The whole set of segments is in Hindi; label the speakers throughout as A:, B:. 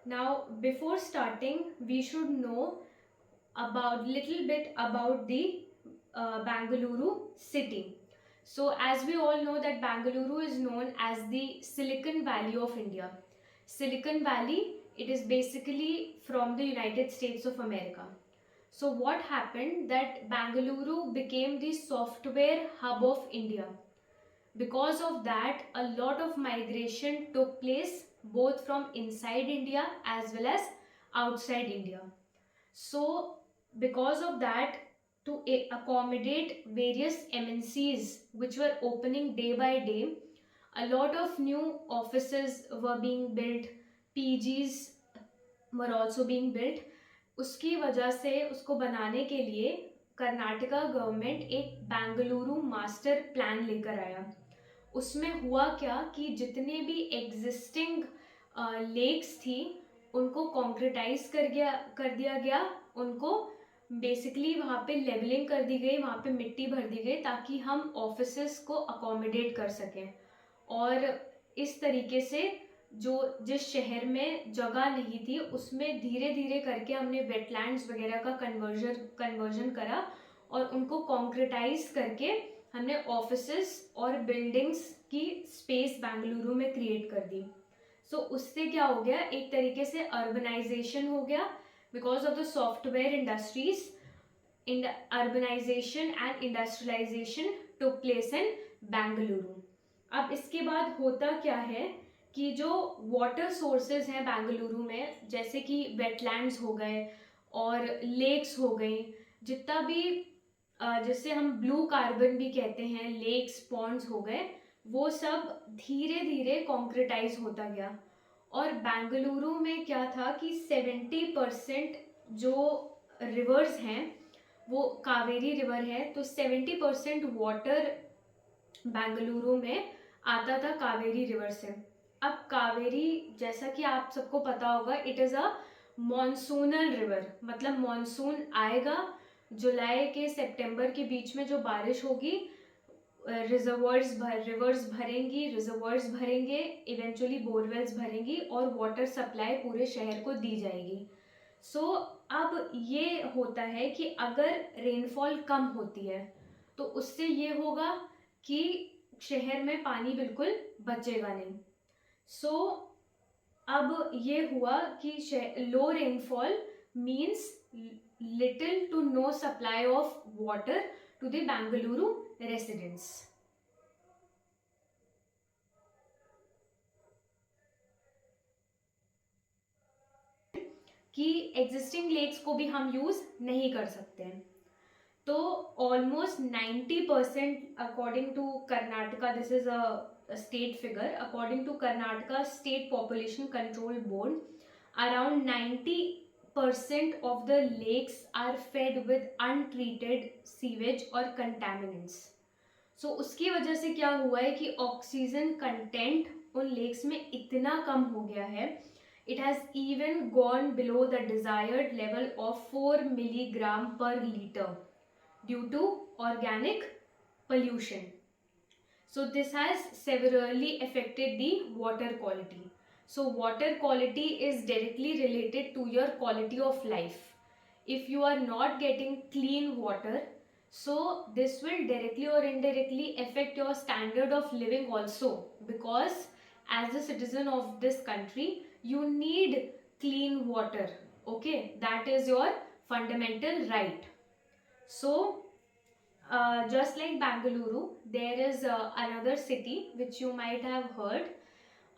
A: Now, before starting, we should know about little bit about the Bangalore city. So, as we all know that Bangalore is known as the Silicon Valley of India. Silicon Valley, it is basically from the United States of America. So, what happened that Bangalore became the software hub of India. Because of that, a lot of migration took place both from inside India as well as outside India. So, because of that, to accommodate various MNCs which were opening day by day, a lot of new offices were being built, PGs were also being built. उसकी वजह से उसको बनाने के लिए कर्नाटका गवर्नमेंट एक बेंगलुरु मास्टर प्लान लेकर आया. उसमें हुआ क्या कि जितने भी एग्जिस्टिंग लेक्स थी उनको कॉन्क्रिटाइज कर दिया गया. उनको बेसिकली वहाँ पे लेवलिंग कर दी गई, वहाँ पे मिट्टी भर दी गई ताकि हम ऑफिसेस को अकोमोडेट कर सकें. और इस तरीके से जो जिस शहर में जगह नहीं थी उसमें धीरे धीरे करके हमने वेटलैंड्स वगैरह का कन्वर्जन करा और उनको कॉन्क्रिटाइज करके हमने ऑफिसेस और बिल्डिंग्स की स्पेस बेंगलुरु में क्रिएट कर दी. सो उससे क्या हो गया, एक तरीके से अर्बनाइजेशन हो गया. Because of the software industries, in urbanisation and industrialisation took place in Bengaluru. अब इसके बाद होता क्या है कि जो वाटर सोर्सेज हैं बेंगलुरु में, जैसे कि वेटलैंड्स हो गए और लेक्स हो गई, जितना भी जिससे हम ब्लू कार्बन भी कहते हैं, लेक्स पॉन्ड्स हो गए, वो सब धीरे धीरे कॉन्क्रिटाइज होता गया. और बेंगलुरु में क्या था कि 70% जो रिवर्स हैं वो कावेरी रिवर है. तो 70% वाटर बेंगलुरु में आता था कावेरी रिवर से. अब कावेरी, जैसा कि आप सबको पता होगा, it is a monsoonal river. मतलब मॉनसून आएगा, जुलाई के सितंबर के बीच में जो बारिश होगी, रिवर्स भरेंगी, रिजर्वर्स भरेंगे, इवेंचुअली बोरवेल्स भरेंगी और वाटर सप्लाई पूरे शहर को दी जाएगी. सो अब ये होता है कि अगर रेनफॉल कम होती है तो उससे ये होगा कि शहर में पानी बिल्कुल बचेगा नहीं. सो अब ये हुआ कि low rainfall means little to no supply of water to the Bengaluru residents. कि एग्जिस्टिंग लेक्स को भी हम यूज नहीं कर सकते हैं. तो almost 90% according to Karnataka, this is a state figure, according to Karnataka state population control board, around 90% of the lakes are fed with untreated sewage और contaminants. सो उसकी वजह से क्या हुआ है कि ऑक्सीजन कंटेंट उन लेक्स में इतना कम हो गया है, it has even gone below the desired level of 4 milligram per liter due to organic pollution. So this has severely affected the water quality. So water quality is directly related to your quality of life. If you are not getting clean water, so this will directly or indirectly affect your standard of living also, because as a citizen of this country you need clean water. Okay, that is your fundamental right. So just like Bangalore, there is another city which you might have heard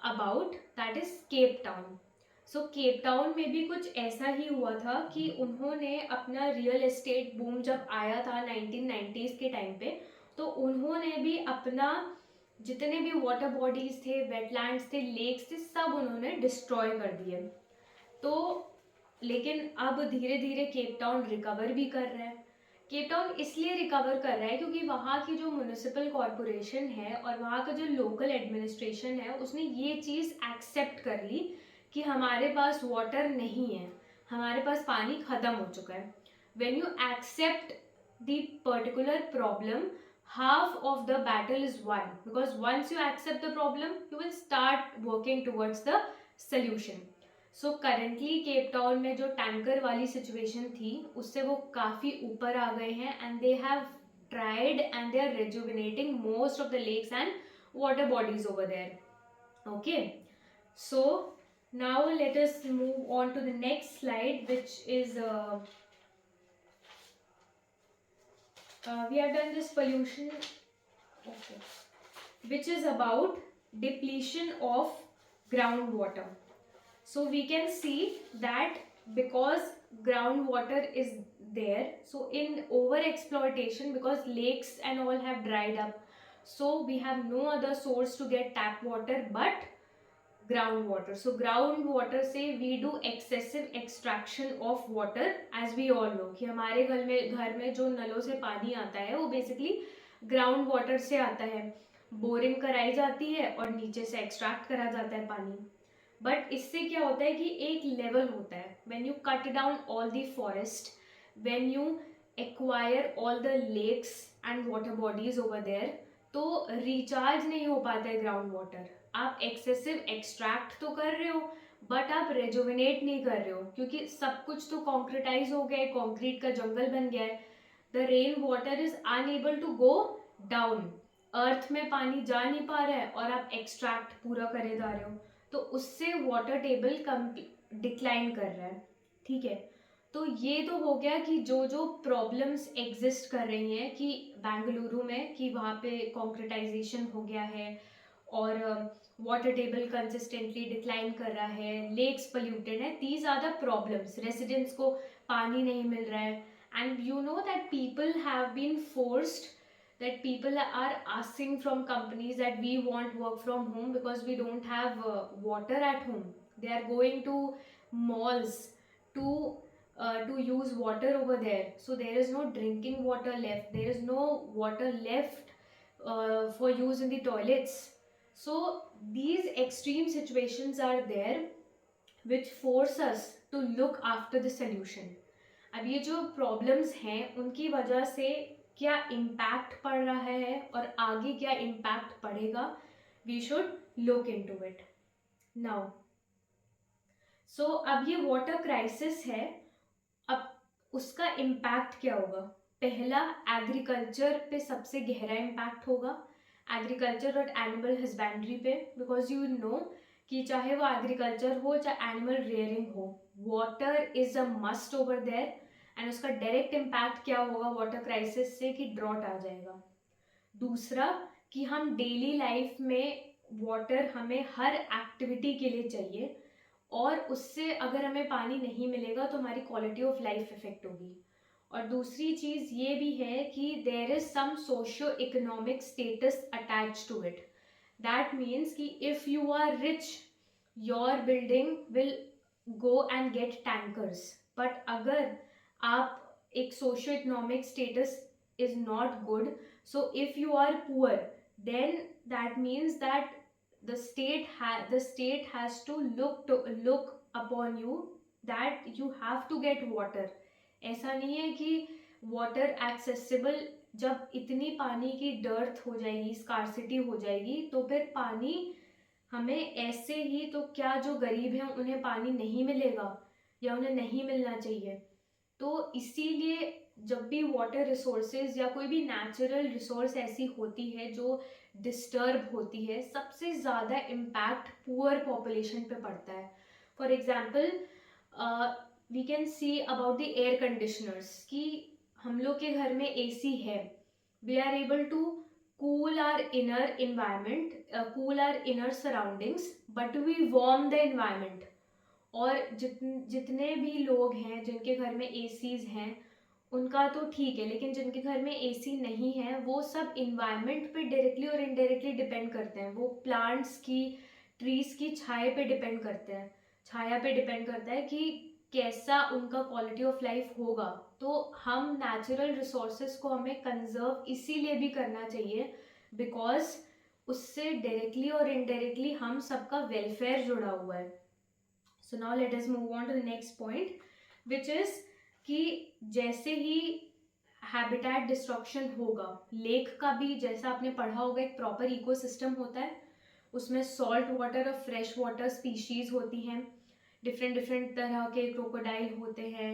A: about, that is Cape Town. So Cape Town में भी कुछ ऐसा ही हुआ था कि उन्होंने अपना रियल एस्टेट बूम जब आया था 1990s के टाइम पे, तो उन्होंने भी अपना जितने भी वाटर बॉडीज थे, वेटलैंड्स थे, लेक्स थे, सब उन्होंने डिस्ट्रॉय कर दिए. तो लेकिन अब धीरे धीरे केप टाउन रिकवर भी कर रहा है. केप टाउन इसलिए रिकवर कर रहा है क्योंकि वहाँ की जो म्यूनिसिपल कॉरपोरेशन है और वहाँ का जो लोकल एडमिनिस्ट्रेशन है उसने ये चीज़ एक्सेप्ट कर ली कि हमारे पास वाटर नहीं है, हमारे पास पानी ख़त्म हो चुका है. When you accept the particular problem, half of the battle is won, because once you accept the problem you will start working towards the solution. So currently Cape Town में जो टैंकर वाली सिचुएशन थी उससे वो काफ़ी ऊपर आ गए हैं, and they have tried and they are rejuvenating most of the lakes and water bodies over there. Okay, so now let us move on to the next slide, which is we have done this pollution, okay, which is about depletion of groundwater. So we can see that because groundwater is there, so in over exploitation, because lakes and all have dried up, so we have no other source to get tap water but groundwater. So groundwater से we do excessive extraction of water, as we all know कि हमारे घर में जो नलों से पानी आता है वो बेसिकली ग्राउंड वाटर से आता है, बोरिंग कराई जाती है और नीचे से एक्सट्रैक्ट करा जाता है पानी. बट इससे क्या होता है कि एक लेवल होता है, when you cut down all the forest, when you acquire all the lakes and water bodies over there, तो रिचार्ज नहीं हो पाता है ग्राउंड वाटर. आप एक्सेसिव एक्सट्रैक्ट तो कर रहे हो बट आप रेजुविनेट नहीं कर रहे हो, क्योंकि सब कुछ तो कॉन्क्रीटाइज हो गया है, कॉन्क्रीट का जंगल बन गया है. The rain water is unable to go down, earth में पानी जा नहीं पा रहा है और आप एक्सट्रैक्ट पूरा करे जा रहे हो, तो उससे वाटर टेबल कम डिक्लाइन कर रहा है. ठीक है, तो ये तो हो गया कि जो जो प्रॉब्लम्स एग्जिस्ट कर रही हैं कि बेंगलुरु में, कि वहाँ पे कॉन्क्रीटाइजेशन हो गया है और वाटर टेबल कंसिस्टेंटली डिक्लाइन कर रहा है, लेक्स पोल्यूटेड है. These are the problems, residents को पानी नहीं मिल रहा है, and you know that people have been forced, that people are asking from companies that we want work from home because we don't have water at home. They are going to malls to use water over there, so there is no drinking water left, there is no water left for use in the toilets. So these extreme situations are there which force us to look after the solution. अब ये जो प्रॉब्लम्स हैं उनकी वजह से क्या इम्पैक्ट पड़ रहा है और आगे क्या इम्पैक्ट पड़ेगा, we should look into it now. So अब ये वाटर क्राइसिस है, अब उसका इम्पैक्ट क्या होगा. पहला, एग्रीकल्चर पे सबसे गहरा इम्पैक्ट होगा, एग्रीकल्चर और एनिमल हस्बेंड्री पे, बिकॉज यू नो कि चाहे वो एग्रीकल्चर हो चाहे एनिमल रेयरिंग हो, water is a must over there. And उसका डायरेक्ट इम्पैक्ट क्या होगा वाटर क्राइसिस से, कि ड्रॉट आ जाएगा. दूसरा, कि हम डेली लाइफ में वाटर हमें हर एक्टिविटी के लिए चाहिए, और उससे अगर हमें पानी नहीं मिलेगा तो हमारी क्वालिटी ऑफ लाइफ इफेक्ट होगी. और दूसरी चीज़ ये भी है कि there is some socio economic status attach to it. That means कि if you are rich, your building will go and get tankers. But अगर आप एक socio economic status is not good, so if you are poor, then that means that the state has to look upon you that you have to get water. ऐसा नहीं है कि वाटर एक्सेसिबल, जब इतनी पानी की डर्थ हो जाएगी, स्कार्सिटी हो जाएगी, तो फिर पानी हमें ऐसे ही, तो क्या जो गरीब हैं उन्हें पानी नहीं मिलेगा या उन्हें नहीं मिलना चाहिए. तो इसीलिए जब भी वाटर रिसोर्सेज या कोई भी नेचुरल रिसोर्स ऐसी होती है जो डिस्टर्ब होती है, सबसे ज़्यादा इम्पैक्ट पुअर पॉपुलेशन पे पड़ता है. For example we can see about the air conditioners, कि हम लोग के घर में एसी है, we are able to cool our inner environment, cool our inner surroundings, but we warm the environment. और जितने भी लोग हैं जिनके घर में एसीज हैं उनका तो ठीक है, लेकिन जिनके घर में एसी नहीं है वो सब इन्वायरमेंट पे डायरेक्टली और इनडायरेक्टली डिपेंड करते हैं. वो प्लांट्स की, ट्रीज की छाया पे डिपेंड करते हैं, छाया पे डिपेंड करता है कि कैसा उनका क्वालिटी ऑफ लाइफ होगा. तो हम नेचुरल रिसोर्सेज को हमें कंजर्व इसीलिए भी करना चाहिए बिकॉज उससे डायरेक्टली और इनडायरेक्टली हम सबका वेलफेयर जुड़ा हुआ है. So now let us move on to the next point, which is कि जैसे ही हैबिटेट डिस्ट्रक्शन होगा, लेक का भी जैसा आपने पढ़ा होगा एक प्रॉपर इकोसिस्टम होता है, उसमें सॉल्ट वाटर और फ्रेश वाटर स्पीशीज होती हैं. डिफरेंट डिफरेंट तरह के क्रोकोडाइल होते हैं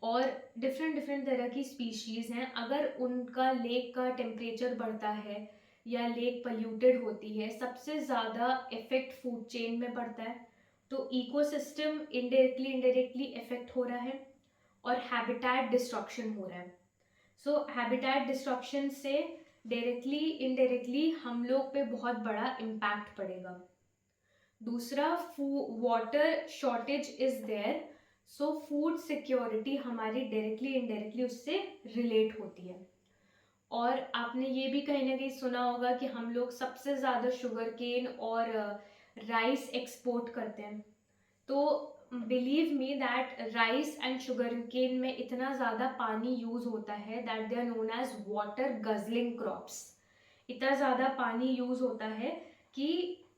A: और डिफरेंट डिफरेंट तरह की स्पीशीज़ हैं। अगर उनका लेक का टेम्परेचर बढ़ता है या लेक पल्यूटेड होती है, सबसे ज़्यादा इफेक्ट फूड चेन में पड़ता है, तो इकोसिस्टम इनडायरेक्टली इफेक्ट हो रहा है और हैबिटेट डिस्ट्रक्शन हो रहा है। सो हैबिटेट डिस्ट्रक्शन से डायरेक्टली इनडायरेक्टली हम लोग पे बहुत बड़ा इम्पैक्ट पड़ेगा। दूसरा, water shortage is there, so food security हमारी डायरेक्टली इनडायरेक्टली उससे रिलेट होती है। और आपने ये भी कहीं ना कहीं सुना होगा कि हम लोग सबसे ज़्यादा शुगर केन और राइस एक्सपोर्ट करते हैं। तो believe me that rice and sugar cane में इतना ज़्यादा पानी यूज़ होता है that they are known as water guzzling crops. इतना ज़्यादा पानी यूज़ होता है कि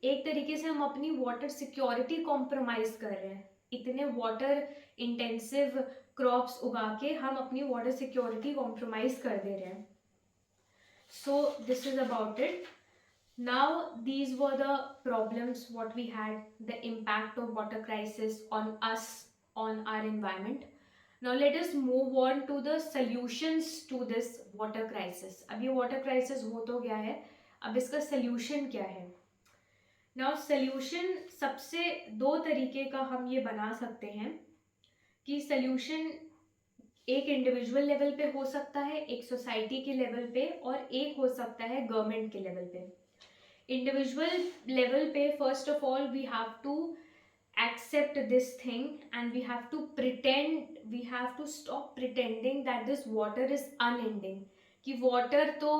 A: एक तरीके से हम अपनी वाटर सिक्योरिटी कॉम्प्रोमाइज़ कर रहे हैं। इतने वाटर इंटेंसिव क्रॉप्स उगा के हम अपनी वाटर सिक्योरिटी कॉम्प्रोमाइज़ कर दे रहे हैं। So this is about it. Now these were the problems what we had, the impact of water crisis on us, on our environment. Now let us move on to the solutions to this water crisis. अब ये water crisis हो तो गया है, अब इसका solution क्या है? Now solution सबसे दो तरीके का हम ये बना सकते हैं कि solution एक इंडिविजुअल लेवल पे हो सकता है, एक सोसाइटी के लेवल पे, और एक हो सकता है गवर्नमेंट के लेवल पे। इंडिविजुअल लेवल पे first of all we have to accept this thing and we have to stop pretending that this water is unending, कि वाटर तो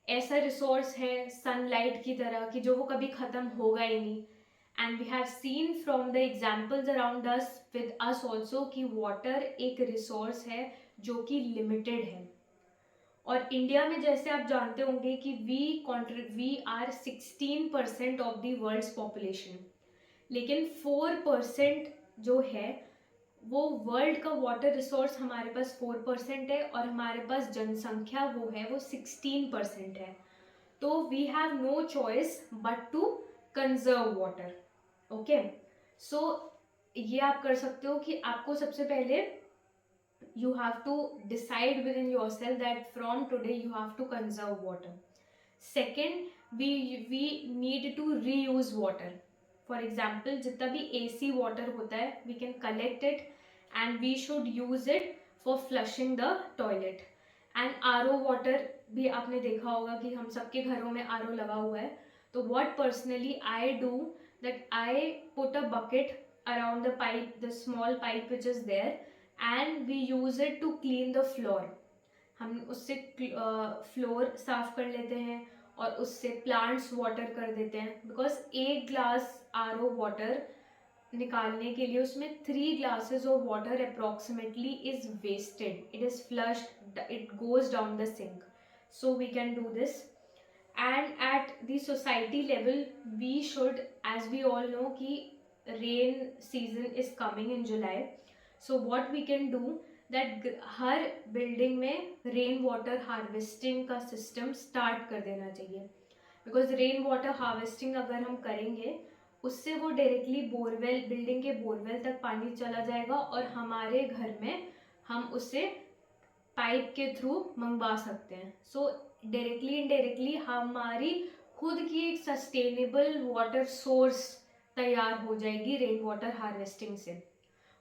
A: ऐसा रिसोर्स है सनलाइट की तरह कि जो वो कभी ख़त्म होगा ही नहीं। And we have seen from the examples around us with us also कि वाटर एक रिसोर्स है जो कि लिमिटेड है। और इंडिया में जैसे आप जानते होंगे कि we are 16% of the world's population, लेकिन 4% जो है वो वर्ल्ड का वाटर रिसोर्स हमारे पास 4% है और हमारे पास जनसंख्या वो है वो 16% है। तो we have no choice but to conserve water. Okay, so ये आप कर सकते हो कि आपको सबसे पहले you have to decide within yourself that from today you have to conserve water. Second, we need to reuse water. For example, जितना भी AC water होता है we can collect it and we should use it for flushing the toilet. And RO water भी आपने देखा होगा कि हम सबके घरों में RO लगा हुआ है। तो what personally I do that I put a bucket around the pipe, the small pipe which is there, and we use it to clean the floor. हम उससे फ्लोर साफ कर लेते हैं और उससे प्लांट्स वाटर कर देते हैं, बिकॉज एक ग्लास RO वाटर निकालने के लिए उसमें 3 glasses of water approximately is wasted, it is flushed, it goes down the sink. So we can do this. And at the society level we should, as we all know कि rain season is coming in July, so what we can do that her building में रेन वाटर हार्वेस्टिंग का सिस्टम स्टार्ट कर देना चाहिए, बिकॉज रेन वाटर हार्वेस्टिंग अगर हम करेंगे उससे वो डायरेक्टली बोरवेल, बिल्डिंग के बोरवेल तक पानी चला जाएगा और हमारे घर में हम उसे पाइप के थ्रू मंगवा सकते हैं. सो डायरेक्टली इनडायरेक्टली हमारी खुद की एक सस्टेनेबल वाटर सोर्स तैयार हो जाएगी रेन वाटर हार्वेस्टिंग से.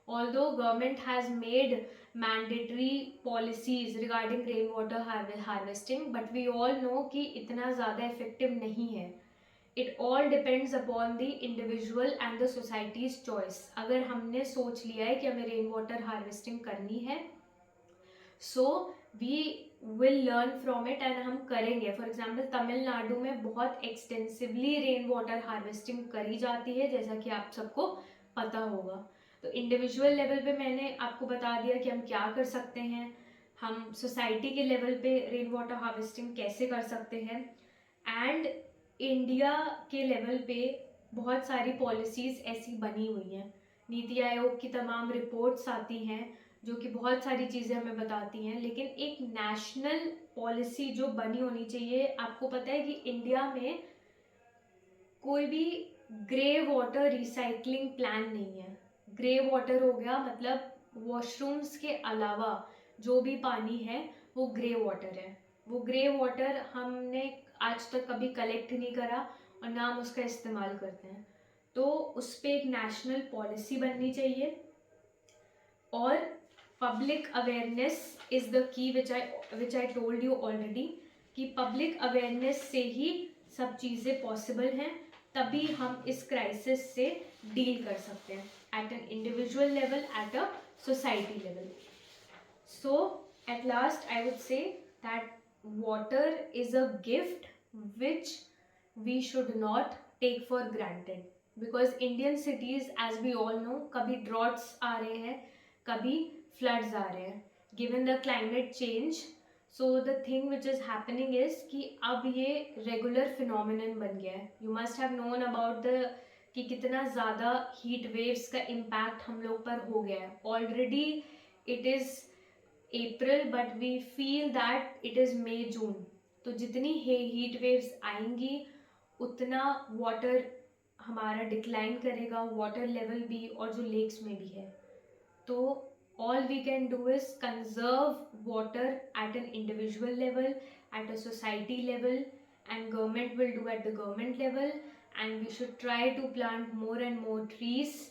A: Although government has made mandatory policies regarding rainwater harvesting, but we all know कि इतना ज़्यादा effective नहीं है. It all depends upon the individual and the society's choice. अगर हमने सोच लिया है कि हमें रेन वाटर हार्वेस्टिंग करनी है, so we will learn from it and हम करेंगे. फॉर एग्जाम्पल तमिलनाडु में बहुत एक्सटेंसिवली रेन वाटर हार्वेस्टिंग करी जाती है, जैसा कि आप सबको पता होगा. तो इंडिविजुअल लेवल पे मैंने आपको बता दिया कि हम क्या कर सकते हैं, हम सोसाइटी के लेवल पे रेन वाटर हार्वेस्टिंग कैसे कर सकते हैं, एंड इंडिया के लेवल पे बहुत सारी पॉलिसीज़ ऐसी बनी हुई हैं. नीति आयोग की तमाम रिपोर्ट्स आती हैं जो कि बहुत सारी चीज़ें हमें बताती हैं, लेकिन एक नेशनल पॉलिसी जो बनी होनी चाहिए. आपको पता है कि इंडिया में कोई भी ग्रे वाटर रिसाइकलिंग प्लान नहीं है. ग्रे वाटर हो गया, मतलब वॉशरूम्स के अलावा जो भी पानी है वो ग्रे वाटर है। वो ग्रे वाटर हमने आज तक कभी कलेक्ट नहीं करा और ना हम उसका इस्तेमाल करते हैं। तो उस पर एक नेशनल पॉलिसी बननी चाहिए। और public awareness is the key which I told you already, कि पब्लिक अवेयरनेस से ही सब चीज़ें पॉसिबल हैं, तभी हम इस क्राइसिस से डील कर सकते हैं at an individual level, at a society level. So at last I would say that water is a gift which we should not take for granted, because Indian cities, as we all know, कभी droughts आ रहे हैं, कभी floods आ रहे हैं, given the climate change. So the thing which is happening is कि अब ये regular phenomenon बन गया है. You must have known about the कि कितना ज़्यादा heat waves का impact हम लोग पर हो गया है. Already it is April but we feel that it is May June. तो जितनी हीट वेव्स आएंगी उतना वाटर हमारा डिक्लाइन करेगा, वाटर लेवल भी, और जो लेक्स में भी है। तो all we can do is conserve water at an individual level, at a society level, and government will do at the government level, and we should try to plant more and more trees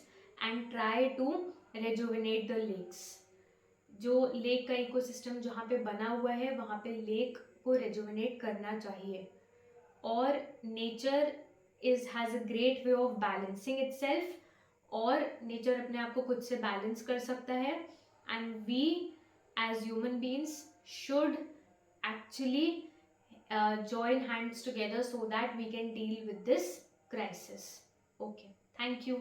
A: and try to rejuvenate the lakes। जो लेक का इकोसिस्टम जहाँ पे बना हुआ है वहाँ पे लेक को रेजुविनेट करना चाहिए। और nature has a great way of balancing itself, और नेचर अपने आप को खुद से बैलेंस कर सकता है। And we as human beings should actually join hands together so that we can deal with this crisis. Okay, thank you.